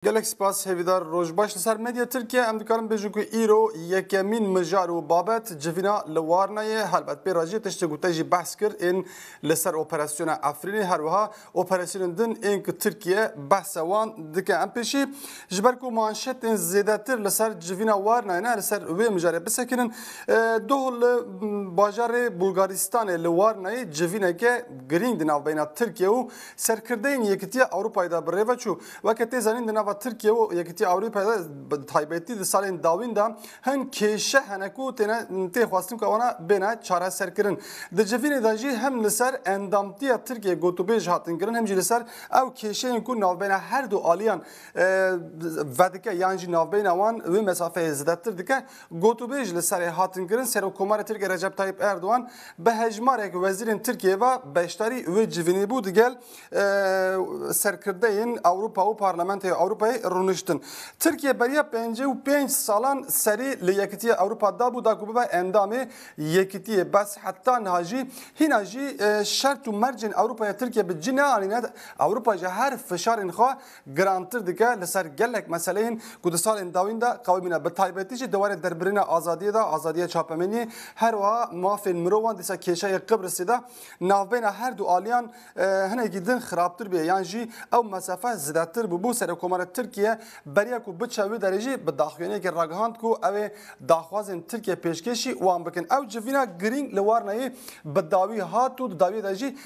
Gelek spas hevîdar rojbaş li ser medya Tirkiye em dikarin bêjin ku îro yekemîn mijar û babet civîna li Warnayê helbet pê rajî tiştê gote jî behs kir ên li ser operasyona Efrînê her wiha operasyonên din ên ku Tirkiye behsa wan dike em pêşî ji ber ku manşetên zêdetir li ser civîna Warnayê ne li ser wê mijarê bisekinin doh li bajarê Bulgaristanê li Warnayê civîneke girîng di navbeyna Tirkiye û serkirdeyên Yekîtiya Ewropayê de bi rêve çû weke tê zanîn di nava Tirkiye û Yekîtiya Ewropayê de taybetî di salên dawîn de hin kêşe hene ku tê xwastin ku wana bêne çareserkirin. Di civînê de jî hem li ser endamtiya Tirkiye gotûbêj hatin kirin hem jî li ser ew kêşeyên ku navbeyna her du aliyan vedike yan jî navbeyna wan wê mesafeyê zêdetir dike gotûbêj li serê hatin kirin. Serokkomarê Tirkiye Recep Tayyip Erdoğan bi hejmarek wezîrên Tirkiye ve beşdarî wê civînê bû digel serkirdeyên Ewropa û Parlamentoya Avrupa'yı rûniştin. Türkiye beriya 55 salan serî li Yekîtiya Ewropa dabû da ku bibe endamê Yekîtiyê bes heta niha jî hîna jî şert û mercên Ewropaya Tirkiye bi cî neanîne Ewropa ji her fişarên xwe girantir dike li ser gelek meseleyên ku di salên dawîn de qewimîne bi taybetî jî dewarê derbirîna azadiyê de azadiya çapemeniyê her wiha mafên mirovan dîsa kêşeyê Qibrısê de navbeyna her du aliyan hinekî din xirabtir bê yan jî ew mesafe zêdetir bû Serokkomara Tirkiye beriya ku biçe wê derê jî bi daxuyaniyekê ragihand ku ew ê daxwazên Tirkiye pêşkêşî wan bikin. Ew civîna girîng li Warnayê bi dawî hat û di dawiyê de jî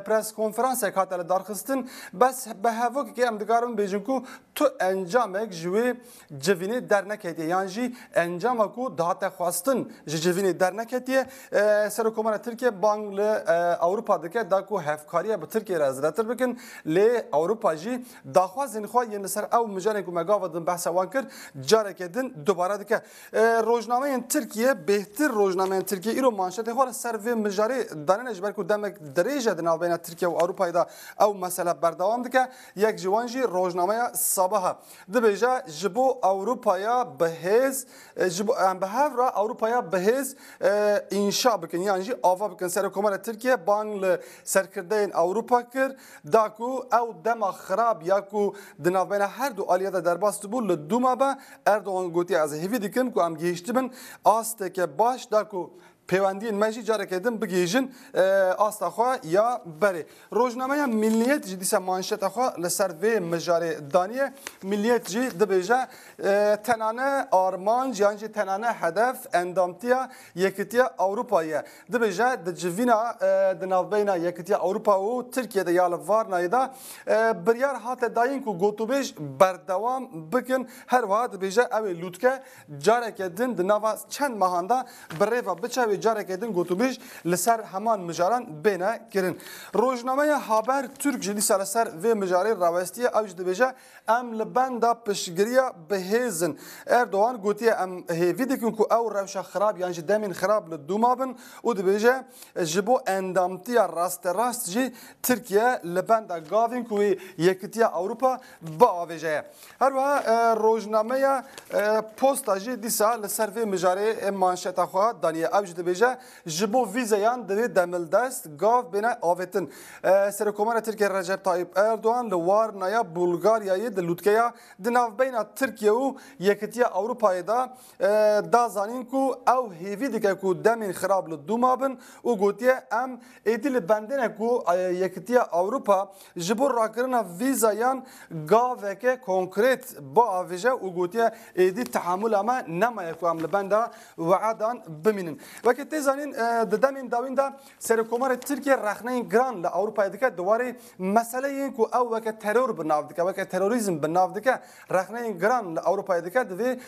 pres konferansek hate li darxistin bes bi hevokekê em dikarin bêjin ku tu encamek ji wê civînê derneketiye yan jî encama ku dihate xwastin ji civînê derneketiye Serokkomara Tirkiye bang li Ewropa dike da ku hevkariya bi Tirkiye re zêdetir bikin lê Ewropa jî daxwazên xwe yên li ser ew mijarên ku me gava din behsa wan kir carekê din dubare dike. Rojnameyên Tirkiye bêhtir rojnameyên Tirkiye îro manşetê xwe li ser vê mijarê danîne ji ber ku demek dirêj e di navbeyna Tirkiye û Ewropayê de ew mesele berdewam dike. Yek ji wan jî rojnameya Sabaha dibêje ji bo Ewropaya bihêz ji bo em bi hev re Ewropaya bihêz înşa bikin yan jî ava bikin. Serokkomara Tirkiye bang li serkirdeyên Ewropa kir da ku ew dema xirab ya ku di navbeyna her du aliya de derbas dibû li dûma be Erdoğan gotiye ez hêvî dikim ku em gihîştî bin asteke baş da ku pêwendiyên me jî carekê din bigêjin asta xwe ya berê. Rojnameya Milliyet jî dîsa manşeta xwe li ser vê mijarê daniye. Milliyet jî dibêje tenane armanc yan jî tenane hedef endamtiya Yekîtiya Ewropayê. Dibêje di civîna di navbeyna Yekîtiya Ewropa û Tirkiye'de ya li Varnayê de biryar hate dayîn ku gotûbêj berdewam bikin her wiha dibêje ew ê lûtke carekê din di nava çend mehan de bi rêva biçe wê carekê din gotûbêj li ser heman mijaran bêne kirin. Rojnameya Habertürk jî dîsa li ser vê mijarê rawestiye ew jî dibêje em li benda piştgiriya bihêzin. Erdoğan gotiye em hêvî dikin ku ew rewşa xirab yan jî demên xirab li dûma bin û dibêje ji bo endamtiya rasterast jî Tirkiye li benda gavên ku wê Yekîtiya Ewropa biavêje ye. Her wiha rojnameya Posta jî dîsa li ser vê mijarê manşeta xwe daniye ew jî dibêje ji bo vîzeyan divê demildest gav bêne avêtin. Serokkomara Tirkiye Recep Tayyip Erdoğan li Warnaya Bulgaryayê di lûtkeya di navbeyna Tirkiye û Yekîtiya Ewropayê de da zanîn ku ew hêvî dike ku demên xirab li dûma bin û gotiye em êdî li bendêne ku Yekîtiya Ewropa ji bo rakirina vîzayan gaveke konkret biavêje û gotiye êdî tehamûla me nemaye ku em li benda weedan bimînin. Weke tê zanîn di demên dawîn de Serokkomarê Tirkiye rexneyên giran li Ewropayê dike diwarê meseleyên ku ew weke teror bi nav dike weke terorîzm bi nav dike rexneyên giran li Ewropayê dike divê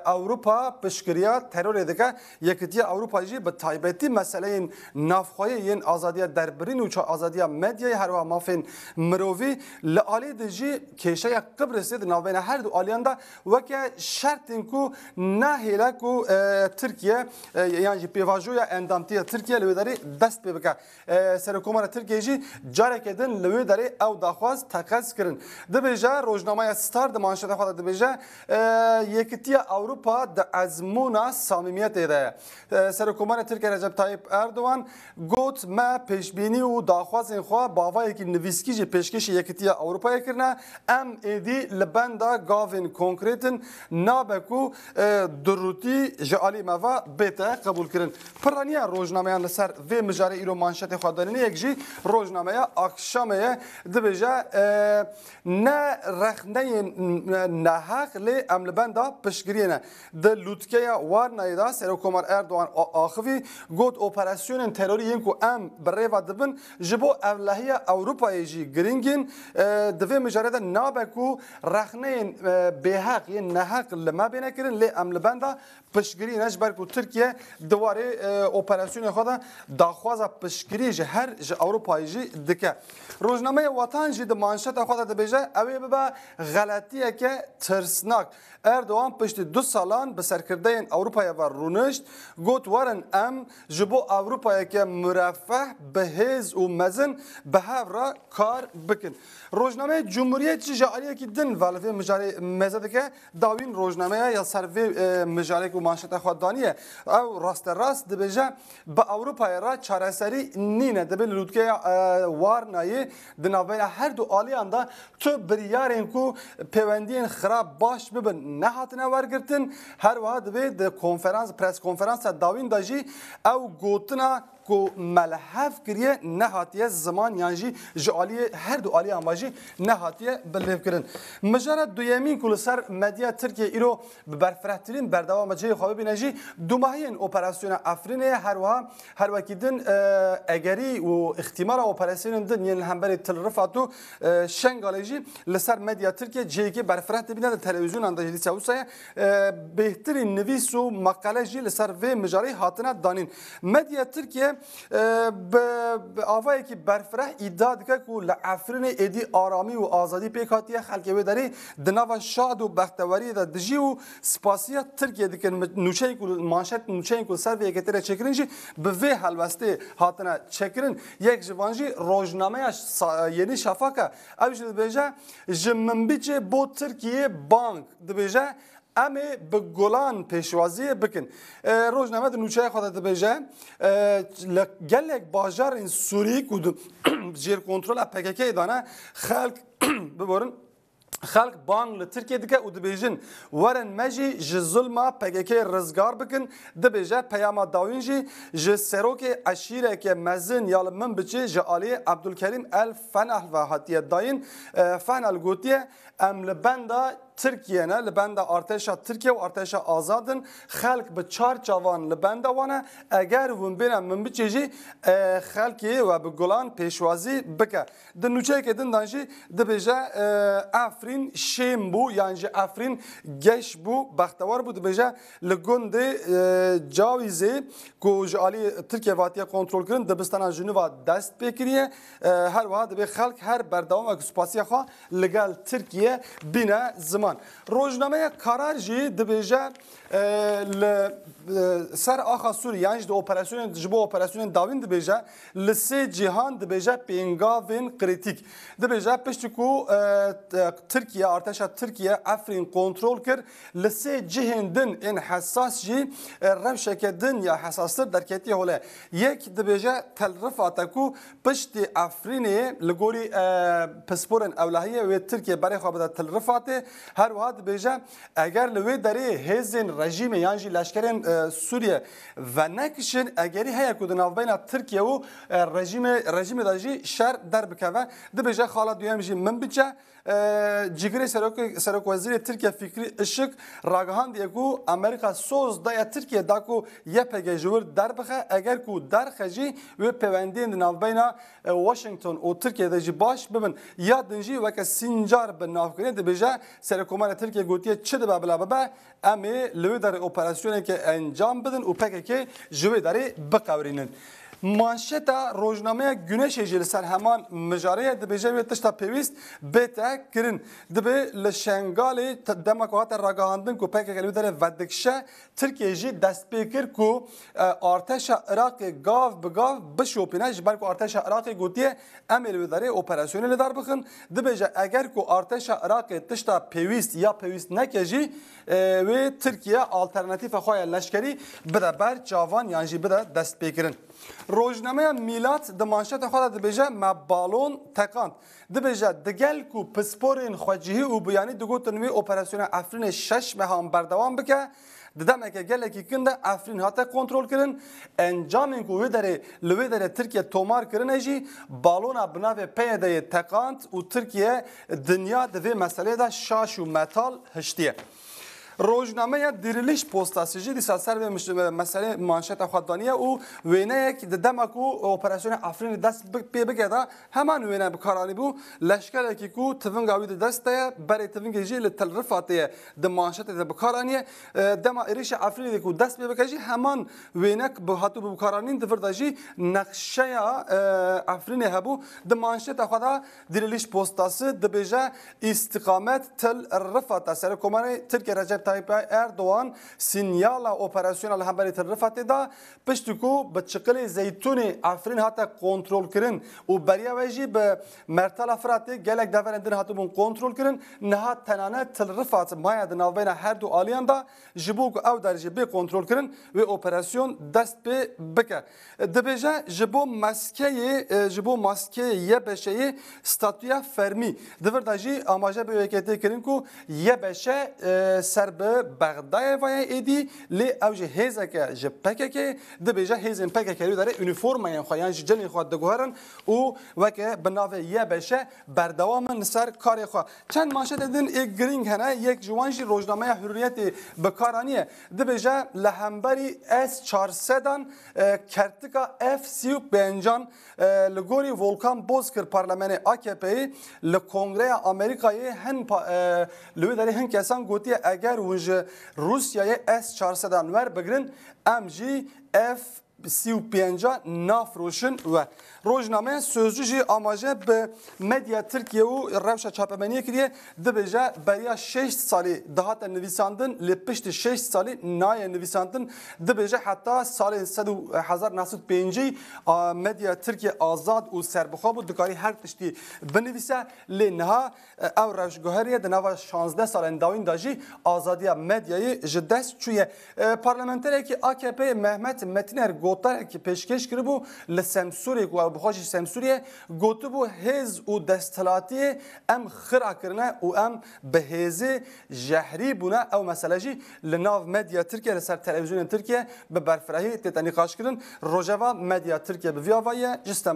Ewropa piştgiriya terorê dike. Yekîtiya Ewropa jî bi taybetî meseleyên navxweyê yên azadiya derbirîn û azadiya medyayê her wiha mafên mirovî li alî de jî kêşeya Qibrısê di navbeyna her du aliyan de weke şertên ku nahêle ku Tirkiye yani پیواژویا اندامتی ترکیه لوداری دست به بکه سرکومار ترکیه جی جاره کدن لوداری او داخواز تقاض کردن دبیجا روزنامه ستار دمانشات خود دبیجا یکتی اروپا د ازمونا صمیمیت ده سرکومار ترکیه رجب طایب اردوان گوت ما پیشبینی و داخواز خو باوای کی نویسکی جی پیشکش یکتی اروپا کرنا ام ایدی لبندا گاوین کنکریتن نابکو دروتی جالی موا بتا قبول کردن پرانیا روزنامه لسر و مجاری ایرو مانشات خوددانی یک جی روزنامه اکشامه دبیجا نه رخنه نهاق لی عمل بندا پشگرینه د لوتکه وار نایدا سرکومار اردوان آخوی گوت اپراسیون تروری اینکو ام بریوا دبن جبو اولهی اروپای جی گرینگین دوی مجاری دا نابکو رخنه بهاق یه نهاق لما بینه کرن لی عمل بندا پشگری نجبر کو ترکیه دواره اپراسیون خدا داخواز پشگری جه هر جه اروپایی جی دکه روزنامه وطن جی د مانشات خدا دبیجه اوی ببا غلطیه که ترسناک اردوان پشت 2 سالان به سرکرده اروپای و رونشت گوت وارن ام جبو اروپای که مرفه بهز و مزن به هفرا کار بکن روزنامه جمهوریت جاریه که دن والفه مجاری مزده که داوین روزنامه یا سروی مجاری که مانشات خوددانیه او راست دبیجه به اروپای را چارەسەری نینه دبی لودکه وارنایی دناویل هر دو آلیان دا تو بریارین کو پیوندین خراب باش ببن نه هاتنه ورگرتن هر وها دبی د کنفرانس پرس کنفرانس داوین داجی او گوتنا کو ملحف کریه نهاتیه زمان یانجی جالی هر دو آلی امواجی نهاتیه بلیف کردن مجرد دویمین کل سر مدیا ترکیه ایرو برفرهترین بردوام جای خوابه بینجی دوماهین اپراسیون افرینه هر وکیدن اگری و احتمال اپراسیون دن یعنی همبر تلرفاتو شنگالجی لسر مدیا ترکیه جایی که برفرهت بینه تلویزیون اندازی سوسایه بهترین نویس و مقاله جی لسر و مجاری هاتنه دانین مدیا ترکیه به آوایی که برفره ادعا دکه که لعفرین ایدی آرامی و آزادی پیکاتیه خلقی داری دناو شاد و بختواری دا دجی و سپاسیه ترکیه دکن نوچه که مانشت نوچه که سر وی کتره چکرنجی به وی حلوسته هاتنه چکرن یک جوانجی روزنامه یعنی شفاکه اوش دبیجه جمنبیچه بو ترکیه بانک دبیجه امی به گلان پیشوازی بکن روزنامه نوچه خود دبیجه گلک باجار این سوری کود جیر کنترل پکک دانه خلق ببرن خلق بانگ لترکیه دکه او دبیجن ورن مجی جظلما پگک رزگار بکن دبیجه پیاما داوینجی جسروک اشیره که مزن یال من بچه جالی عبدالکریم الفنح و هاتیه داین فنح گوتیه امل بنده ترکیه نه لبنده ارتشا ترکیه و ارتشا آزادن خلق به 4 جوان لبنده وانه اگر ون بینم من بچیجی خلقی و به گلان پیشوازی بکه دنوچه که دن دانجی دبیجه افرین شیم بو یعنی افرین گش بو بختوار بو دبیجه لگند جاویزی که جالی ترکیه واتیه کنترل کرن دبستان جنوب دست بکریه هر واحد به خلق هر بردوام و سپاسی خوا لگال ترکیه بینه زمان روزنامه کارار جی دبیجه سر آخا سوری یعنی دو اپراسیون جبو اپراسیون داوین دبیجه لسه جهان دبیجه پینگاوین کریتیک دبیجه پشتی کو ترکیه ارتشا ترکیه افرین کنترل کر لسه جهندن این حساس جی روشک دن یا حساستر درکتی هوله یک دبیجه تلرفاتا کو پشتی افرینه لگوری پسپورن اولهیه و ترکیه برای خوابده تلرفاته هر واحد دبیجه اگر لوی داری هزین رژیم یعنی لشکرین سوریه و نکشن اگری هیا کود ناوبین ترکیه و رژیم داجی شر در بکوه دبیجه خاله دویم جی من بچه جگری سرک وزیر ترکیه فکری اشک راگهان دیگه کو امریکا سوز دای ترکیه داکو یه پگه جور در بخه اگر کو در خجی و پیوندین ناوبین واشنگتن و ترکیه داجی باش ببن یا دنجی وک سینجار به ناوکنه دبیجه سرکومان ترکیه گوتیه چه دبا بلا بابا امی لوی در اپراسیونی که انجام بدن و پکه که جوی داری بقورینن مانشتا روزنامه گونش جل سر همان مجاره دبیجه و تشتا پیوست بهتر کرن دبی لشنگال دمکات راگاهاندن کو پک کلیو داره ودکشه ترکیه جی دست پیکر کو ارتش عراق گاو بگاو بشوپینش بلکه ارتش عراق گوتیه امر داره اپراسیونل دار بخن دبیجه اگر کو ارتش عراق تشتا پیوست یا پیوست نکجی و ترکیه آلترناتیف خواه لشکری بده بر جوان یعنی بده دست پیکرن روزنامه میلاد د مانشت خود دبیجه ما بالون تکاند دبیجه دگل کو پسپورین خواجهی و بیانی دگو تنوی اپراسیون افرین 6 مهم بردوام بکه ددم که گله کی کنده افرین هاته کنترل کردن انجام کو لوی داره ترکیه تومار کردن جی بالون بناو پیاده تکاند و ترکیه دنیا دوی مسئله دا شاش و متال هشتیه روزنامه دیرلیش پستاسیجی دی سر به مسئله مانشت خوددانیه و وینه یک دمکو اپراسیون افرین دست پی بگیده همان وینه بکارانی بو لشکر کی کو تفنگ آوید دسته برای تفنگ جی لتل رفاته د مانشت بکارانیه دم ایریش افرین دی کو دست پی بگیجی همان وینه به هاتو بکارانین دفرداجی نقشه افرین هبو د مانشت خدا دیرلیش پستاسی دبیجه استقامت تل رفاته سر کمانه ترکیه رجب طيب اردوغان سينيالا اوبراسيونال همبري ترفت دا پشتكو بتشكل زيتوني افرين هاتا كنترول كرن و بريا وجي بمرتل افراد گلك دفرندن هاتو بون كنترول كرن نها تنانه تلرفات مايا دناو بين هر دو آليان دا جبوك او درجه بي كنترول كرن و اوبراسيون دست بي بك دبيجا جبو ماسكي يبشي ستاتويا فرمي دفر داجي اماجه بي وكتي كرن كو يبشه سر به بغداد وای ایدی لی اوج هزا که جپکه که دبیجه هزن پکه که داره یونیفرم یان خویان جلی خود دگوهرن او وکه بناو یه بشه بردوام سر کار خو چند ماشه دادن یک گرینگ هنه یک جوانجی روزنامه حریت بکارانیه دبیجه لهمبری اس 400 دان کرتکا اف 35 لگوری ولکان بوزکر پارلمان AKP لکنگره آمریکایی هن لوی داره هن کسان گوتی اگر وج روسیای S-400 ور بگرن ام جی اف 35 نافروشن و روزنامه سözcü جی آماجه به مدیا ترکیه و روش چاپمنی کریه دبیجه بریا 6 سالی دهات نویساندن لپشت 6 سالی نای نویساندن دبیجه حتی سال 1905 مدیا ترکیه آزاد و سربخواب و دکاری هر تشتی بنویسه لنها او روش گوهریه دنوا 16 سال انداوین داجی آزادی مدیای جدست چویه پارلمانتری که AKP مهمت متینر گوتر که پیشکش کرده بو لسمسوری و بخوش سمسوریه گوتو بو هز و دستلاتی ام خرا کرنه و ام به هزه جهری بونه او مسئله جی لناو مدیا ترکیه لسر تلویزیون ترکیه به برفراهی تتنیقاش کردن روجوا مدیا ترکیه به ویاوایه جستن